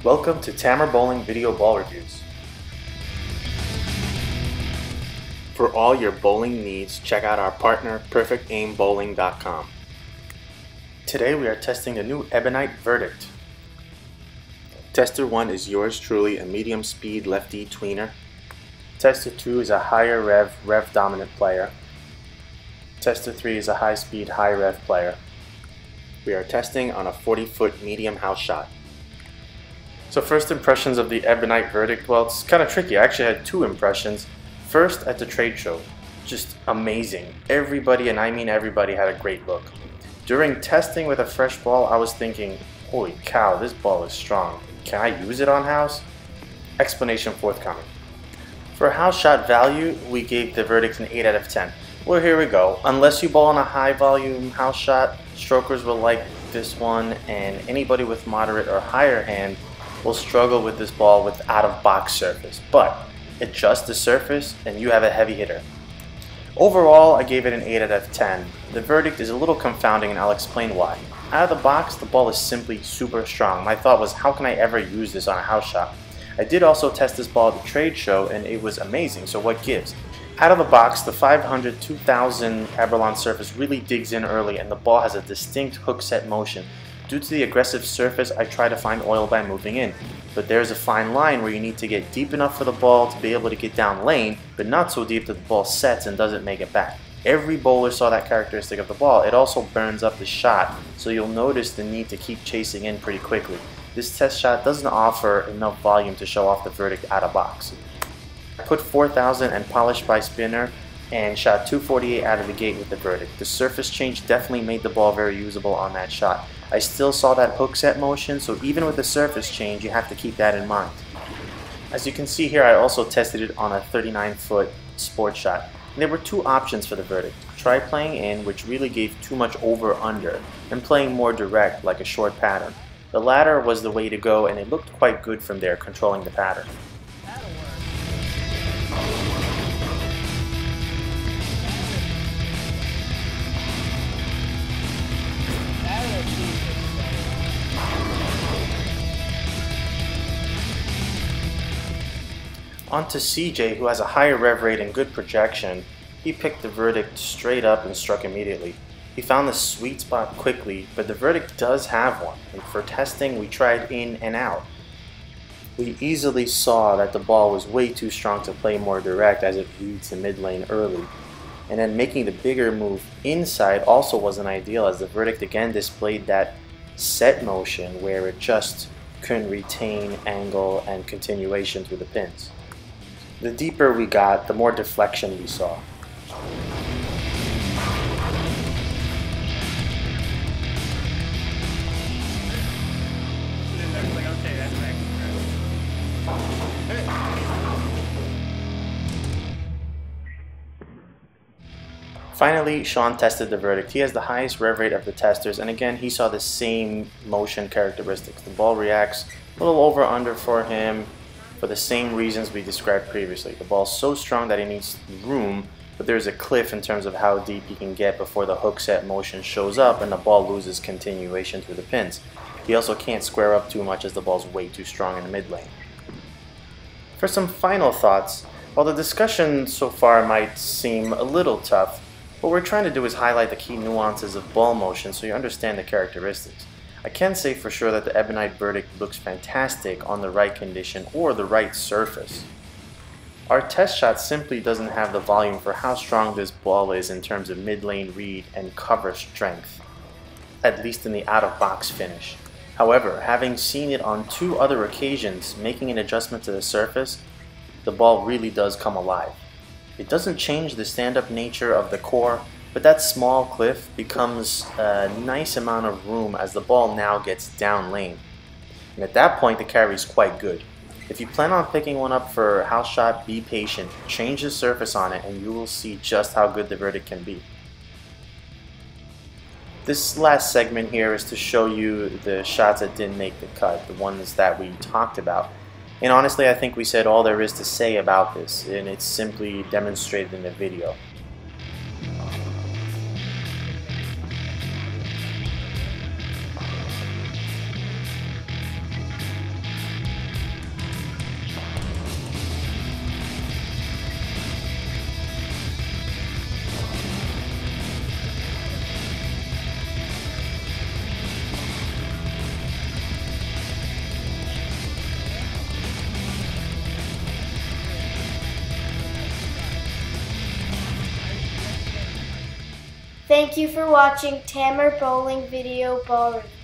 Welcome to Tamer Bowling Video Ball Reviews. For all your bowling needs, check out our partner, PerfectAimBowling.com. Today we are testing the new Ebonite Verdict. Tester 1 is yours truly, a medium speed lefty tweener. Tester 2 is a higher rev dominant player. Tester 3 is a high speed, high rev player. We are testing on a 40-foot medium house shot. So first impressions of the Ebonite Verdict, well, it's kind of tricky. I actually had two impressions. First, at the trade show, just amazing. Everybody, and I mean everybody, had a great look. During testing with a fresh ball, I was thinking, holy cow, this ball is strong. Can I use it on house? Explanation forthcoming. For house shot value, we gave the Verdict an 8 out of 10. Well, here we go. Unless you bowl on a high volume house shot, strokers will like this one, and anybody with moderate or higher hand will struggle with this ball with out of box surface. But adjust the surface and you have a heavy hitter. Overall, I gave it an 8 out of 10. The Verdict is a little confounding and I'll explain why. Out of the box, the ball is simply super strong. My thought was, how can I ever use this on a house shot? I did also test this ball at the trade show and it was amazing, so what gives? Out of the box, the 500-2000 Aberlon surface really digs in early and the ball has a distinct hook set motion. Due to the aggressive surface, I try to find oil by moving in. But there's a fine line where you need to get deep enough for the ball to be able to get down lane, but not so deep that the ball sets and doesn't make it back. Every bowler saw that characteristic of the ball. It also burns up the shot, so you'll notice the need to keep chasing in pretty quickly. This test shot doesn't offer enough volume to show off the Verdict out of box. I put 4,000 and polished by spinner and shot 248 out of the gate with the Verdict. The surface change definitely made the ball very usable on that shot. I still saw that hook set motion, so even with the surface change, you have to keep that in mind. As you can see here, I also tested it on a 39-foot sport shot. And there were two options for the Verdict. Try playing in, which really gave too much over-under, and playing more direct, like a short pattern. The latter was the way to go, and it looked quite good from there, controlling the pattern. On to CJ, who has a higher rev rate and good projection. He picked the Verdict straight up and struck immediately. He found the sweet spot quickly, but the Verdict does have one, and for testing we tried in and out. We easily saw that the ball was way too strong to play more direct as it reads the mid lane early. And then making the bigger move inside also wasn't ideal, as the Verdict again displayed that set motion where it just couldn't retain angle and continuation through the pins. The deeper we got, the more deflection we saw. Finally, Sean tested the Verdict. He has the highest rev rate of the testers, and again, he saw the same motion characteristics. The ball reacts a little over-under for him for the same reasons we described previously. The ball's so strong that it needs room, but there's a cliff in terms of how deep you can get before the hook set motion shows up and the ball loses continuation through the pins. He also can't square up too much as the ball's way too strong in the mid lane. For some final thoughts, while the discussion so far might seem a little tough, what we're trying to do is highlight the key nuances of ball motion so you understand the characteristics. I can say for sure that the Ebonite Verdict looks fantastic on the right condition or the right surface. Our test shot simply doesn't have the volume for how strong this ball is in terms of mid-lane read and cover strength, at least in the out-of-box finish. However, having seen it on 2 other occasions, making an adjustment to the surface, the ball really does come alive. It doesn't change the stand-up nature of the core, but that small cliff becomes a nice amount of room as the ball now gets down lane. And at that point, the carry is quite good. If you plan on picking one up for house shot, be patient, change the surface on it, and you will see just how good the Verdict can be. This last segment here is to show you the shots that didn't make the cut, the ones that we talked about. And honestly, I think we said all there is to say about this, and it's simply demonstrated in the video. Thank you for watching Tamer Bowling Video Ball Review.